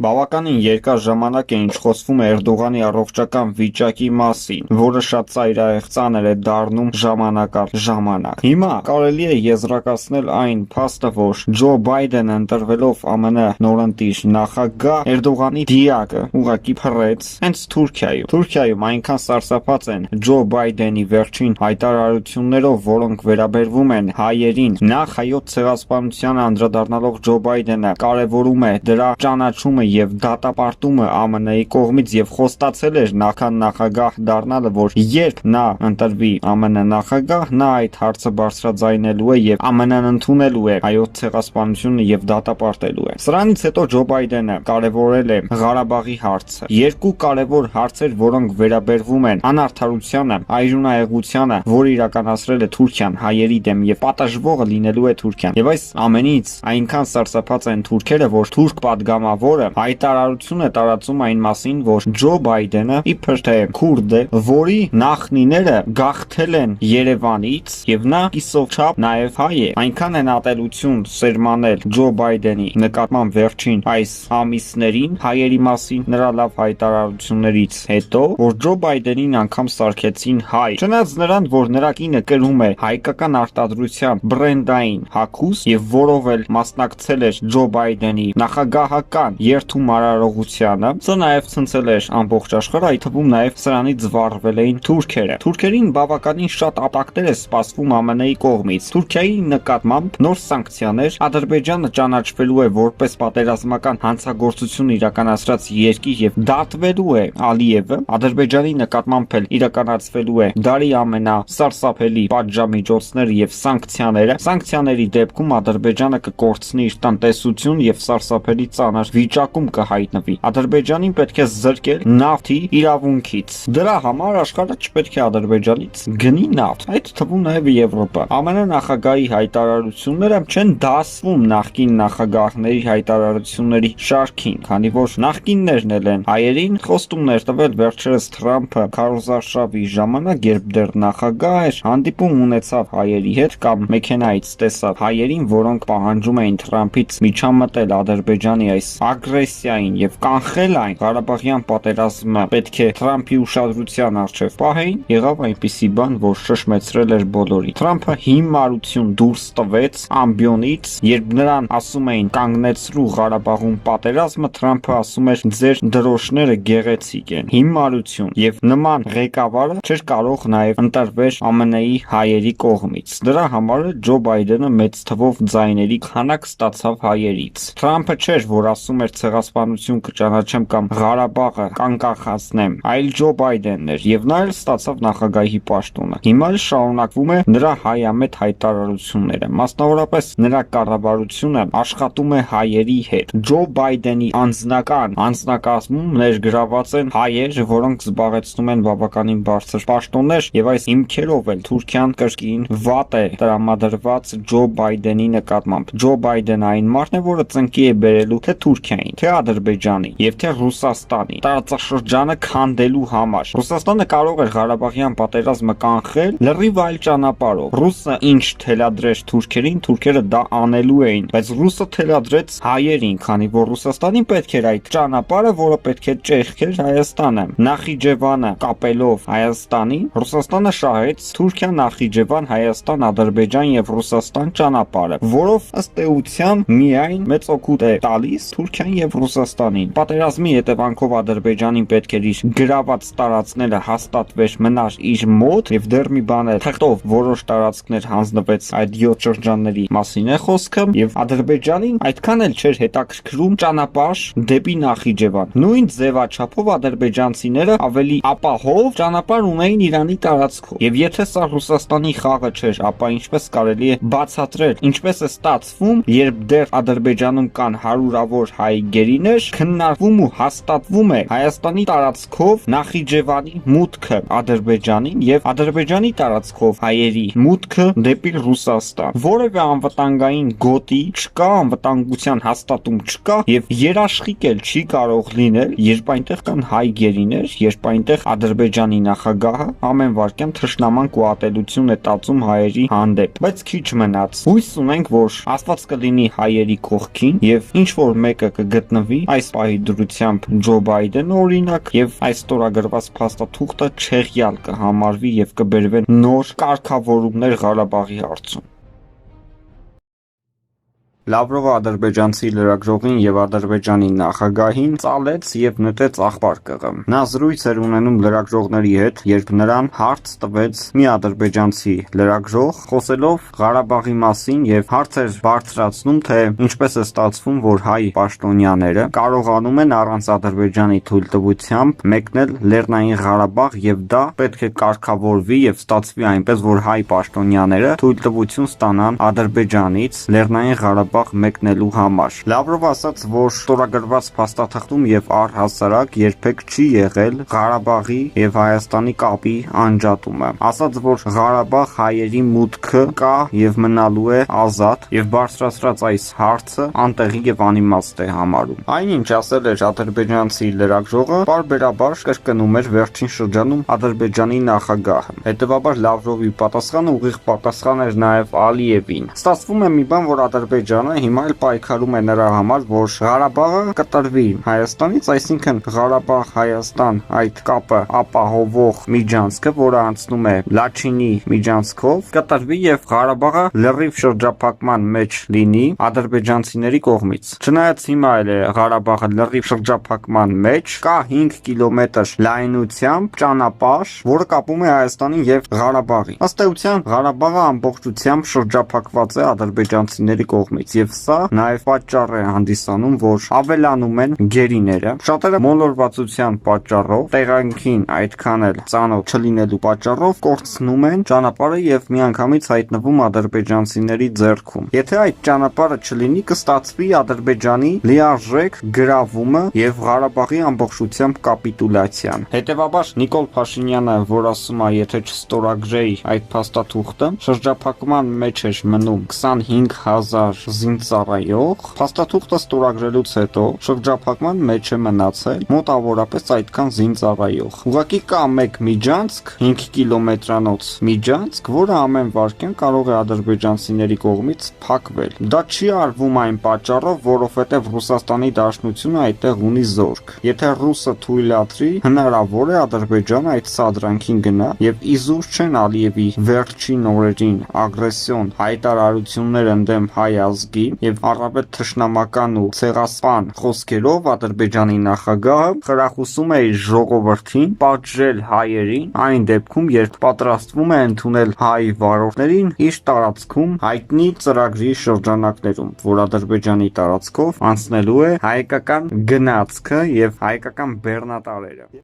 Բավականին երկար ժամանակ է ինչ խոսվում է Էրդողանի առողջական վիճակի մասին, որը շատ ծայրահեղ ծանր է դառնում ժամանակ առ ժամանակ։ Հիմա կարելի է եզրակացնել այն փաստը, որ Ջո Բայդենը ընտրվելով ԱՄՆ նորընտիր նախագահ Էրդողանի դիակը ուղղակի փռեց հենց Թուրքիայում։ Թուրքիայում այնքան սարսափած են Ջո Բայդենի վերջին հայտարարություններով, որոնք վերաբերվում են հայերին, նախ հայոց ցեղասպանությանը անդրադառնալով Ջո Բայդենը կարևորում է դրա ճանաչումը եւ դատապարտումը ԱՄՆ-ի կողմից եւ խոստացել էր նախքան նախագահ դառնալը, որ երբ նա ընտրվի ԱՄՆ նախագահ, նա այդ հարցը բարձրաձայնելու է եւ ԱՄՆ-ն ընդունելու է հայոց ցեղասպանությունը եւ դատապարտելու է։ Սրանից հետո Ջո Բայդենը կարևորել է Ղարաբաղի հարցը։ Երկու կարևոր հարցեր, որոնք վերաբերվում են անարդարությանը, այժունահեղությանը, որ իրականացրել է Թուրքիան հայերի դեմ եւ պատժվողը լինելու է Թուրքիան։ Եվ այս ամենից այնքան սարսափած են թուրքերը, որ թուրք падգամավորը հայտարարություն է տարածում այն մասին, որ Ջո Բայդենը իբր թե քուրդ է, որի նախնիները գաղթել են Երևանից եւ նա կիսով չափ նաեւ հայ է։ Այնքան են ատելություն սերմանել Ջո Բայդենի նկատմամբ վերջին այս ամիսներին հայերի մասին նրա լավ հայտարարություններից հետո, որ Ջո Բայդենին անգամ սարքեցին հայ։ Չնայած նրան, որ նրա կինը կրում է հայկական արտադրության բրենդային հագուստ եւ որով էլ մասնակցել էր Ջո Բայդենի նախագահական երթում արարողությանը, սա նաեւ ցնցել էր ամբողջ աշխարհը, այդ թվում նաեւ սրանից զվարվել էին թուրքերը։ Թուրքերին բավականին շատ ատակներ է սպասվում ԱՄՆ-ի կողմից։ Թուրքիայի նկատմամբ նոր սանկցիաներ, Ադրբեջանը ճանաչվելու է որպես պատերազմական հանցագործություն իրականացրած երկիր եւ դատվելու է Ալիևը, Ադրբեջանի նկատմամբ էլ իրականացվելու է դարի ամենասարսափելի պատժամիջոցները եւ սանկցիաները։ Սանկցիաների դեպքում Ադրբեջանը կկորցնի իր տնտեսություն եւ սարսափելի ծանր վիճակում կհայտնվի։ Ադրբեջանին պետք է զրկել նավթի իրավունքից։ Դրա համար աշխարհը չպետք է Ադրբեջանից գնի նավթ, այդ թվում նաեւ Եվրոպա։ ԱՄՆ նախագահի հայտարարությունները չեն դասվում նախկին նախագահների հայտարարությունների շարքին, քանի որ նախկիններն էլ են հայերին խոստումներ տվել։ Վերջերս Թրամփը քարոզարշավի ժամանակ, երբ դեռ նախագահ էր, հանդիպում ունեցավ հայերի հետ կամ մեքենայից տեսավ հայերին, որոնք պահանջում էին Թրամփից միջամտել Ադրբեջանի այս ագրեսիային եւ կանխել այն։ Ղարաբաղյան պատերազմը պետք է Թրամփի ուշադրության առջև պահեին, եղավ այնպիսի բան, որ շշմեցրել էր բոլորի։ Թրամփը հիմարություն դուրս տվեց ամբիոնից, երբ նրան ասում էին կանգնեցրու Ղարաբաղում պատերազմը, Թրամփը ասում էր ձեր դրոշները գեղեցիկ են։ Հիմարություն եւ նման ղեկավարը չէր կարող նաեւ ընտրվել ԱՄՆ-ի հայերի կողմից։ Դրա համար Ջո Բայդենը մեծ թվով ձայների քանակ ստացավ հայերից։ Թրամփը չէր, որ ասում էր ցեղասպանություն կճանաչեմ կամ Ղարաբաղը կանկախացնեմ, այլ Ջո Բայդենն էր եւ նա էլ ստացավ նախագահի պաշտոնը։ Հիմա էլ շարունակվում է նրա հայամետ հայտարարությունները, մասնավորապես նրա կառավարությունը աշխատում է հայերի հետ։ Ջո Բայդենի անձնակազմում ներգրաված են հայեր, որոնք զբաղեցնում են բավականին բարձր պաշտոններ եւ այս հիմքերով էլ Թուրքիան կրկին վատ է տրամադրված Ջո Բայդենի նկատմամբ։ Ջո Բայդենը այն մարդն է, որը ծնկի է բերելու թե Թուրքիային, թե Ադրբեջանին եւ թե Ռուսաստանին տարածաշրջանը քանդելու համար։ Ռուսաստանը կարող էր Ղարաբաղյան պատերազմը կանխել լրիվ այլ ճանապարհով։ Ռուսը ինչ թելադրեց թուրքերին, թուրքերը դա անելու էին, բայց ռուսը թելադրեց հայերին, քանի որ Ռուսաստանին պետք էր այդ ճանապարհը, որը պետք է ճեղքեր Հայաստանը։ Նախիջևանը կապելով Հայաստանին, Ռուսաստանը շահեց Թուրքիա, Նախիջևան, Հայաստան, Ադրբեջան եւ Ռուսաստան ճանապարհը, որով ըստ էության միայն մեծ օգուտ է տալիս Թուրքիան եւ Ռուսաստանին։ Պատերազմի հետևանքով Ադրբեջանին պետք էր իր գրաված տարածքները հաստատվեր մնար իր մոտ եւ դեռ մի բան է թղթով որոշ տարածքներ հանձնվեց այդ 7 շրջանների մասին է խոսքը եւ Ադրբեջանին այդքան էլ չէր հետաքրքրում ճանապարհ դեպի Նախիջևան։ Նույն ձևաչափով ադրբեջանցիները ավելի ապահով ճանապարհ ունեին Իրանի տարածքով։ Եվ եթե սա Ռուսաստանի խաղը չէր, ապա ինչպես կարելի է բացատրել, ինչպես է ստացվում, երբ դեռ Ադրբեջանում կան հարյուրավոր հայ գերիներ, քննարկվում ու հաստատվում է Հայաստանի տարածքով Նախիջևանի մուտքը Ադրբեջանին եւ Ադրբեջանի տարածքով հայերի մուտքը դեպի Ռուսաստան։ Որևէ անվտանգային գոտի չկա, անվտանգության հաստատում չկա եւ երաշխիք էլ չի կարող լինել, երբ այնտեղ կան հայ գերիներ, երբ այնտեղ Ադրբեջանի նախագահը ամեն վարքյան թշնամանք ու ատելություն է տածում հայերի հանդեպ։ Բայց քիչ մնաց։ Հույս ունենք, որ Աստված կլինի հայերի կողքին եւ ինչ որ մեկը կգտնի հայտնվի այս պահի դրությամբ Ջո Բայդենը օրինակ, եւ այս ստորագրված փաստաթուղթը չեղյալ կհամարվի եւ կբերվեն նոր կարգավորումներ Ղարաբաղի հարցում։ Լավրովը ադրբեջանցի լրագրողին եւ Ադրբեջանի նախագահին ծալեց եւ նետեց աղբար կղը։ Նա զրույց էր ունենում լրագրողների հետ, երբ նրան հարց տվեց մի ադրբեջանցի լրագրող, խոսելով Ղարաբաղի մասին եւ հարց էր բարձրացնում, թե ինչպես է ստացվում, որ հայ պաշտոնյաները կարողանում են առանց Ադրբեջանի թույլտվությամբ մեկնել Լեռնային Ղարաբաղ եւ դա պետք է կարգավորվի եւ ստացվի այնպես, որ հայ պաշտոնյաները թույլտվություն ստանան Ադրբեջանից Լեռնային Ղարաբաղ մեկնելու համար։ Լավրովը ասաց, որ ստորագրված փաստաթղթում եւ առհասարակ երբեք չի եղել Ղարաբաղի եւ Հայաստանի կապի անջատումը։ Ասաց, որ Ղարաբաղ հայերի մուտքը կա եւ մնալու է ազատ եւ բարձրացրած այս հարցը անտեղի եւ անիմաստ է համարում։ Այնինչ ասել էր ադրբեջանցի լրագրողը, պարբերաբար կրկնում էր վերջին շրջանում Ադրբեջանի նախագահը։ Հետևաբար Լավրովի պատասխանը ուղիղ պատասխան էր նաեւ Ալիևին։ Ստացվում է մի բան, որ Ադրբեջանը հիմա էլ պայքարում է նրա համար, որ Ղարաբաղը կտրվի Հայաստանից, այսինքն Ղարաբաղ-Հայաստան այդ կապը ապահովող միջանցքը, որը անցնում է Լաչինի միջանցքով, կտրվի եւ Ղարաբաղը լրիվ շրջափակման մեջ լինի ադրբեջանցիների կողմից։ Չնայած հիմա էլ է Ղարաբաղը լրիվ շրջափակման մեջ, կա 5 կիլոմետր լայնությամբ ճանապարհ, որը կապում է Հայաստանին եւ Ղարաբաղին։ Ըստ էության Ղարաբաղը ամբողջությամբ շրջափակված է ադրբեջանցիների կողմից եւ սա նաեւ պատճառ է հանդիսանում, որ ավելանում են գերիները։ Շատերը մոլորվածության պատճառով, տեղանքին այդքան էլ ծանոթ չլինելու պատճառով կորցնում են ճանապարհը եւ միանգամից հայտնվում ադրբեջանցիների ձեռքում։ Եթե այդ ճանապարհը չլինի, կստացվի Ադրբեջանի լիարժեք գրավումը եւ Ղարաբաղի ամբողջությամբ կապիտուլյացիան։ Հետևաբար Նիկոլ Փաշինյանը, որ ասում է, եթե չստորագրեի այդ փաստաթուղթը, շրջափակման մեջ էր մնում 25000 զինծառայող, փաստաթուղթը ստորագրելուց հետո շրջափակման մեջ է մնացել մոտավորապես այդքան զինծառայող։ Ուղղակի կա մեկ միջանցք, 5 կիլոմետրանոց միջանցք, որը ամեն վայրկյան կարող է ադրբեջանցիների կողմից փակվել։ Դա չի արվում այն պատճառով, որովհետև Ռուսաստանի Դաշնությունը այդտեղ ունի զորք։ Եթե ռուսը թույլատրի, հնարավոր է Ադրբեջանը այդ սադրանքին գնա եւ իզուր չեն Ալիևի վերջին օրերին ագրեսիոն հայտարարություններ ընդդեմ հայ ազգի եւ առավել թշնամական ու ցեղասպան խոսքերով Ադրբեջանի նախագահը խրախուսում է իր ժողովրդին պատժել հայերին այն դեպքում, երբ պատրաստվում է ընդունել հայ վարորդներին իր տարածքում հայտնի ծրագրի շրջանակներում, որ Ադրբեջանի տարածքով անցնելու է հայկական գնացքը եւ հայկական բեռնատարերը։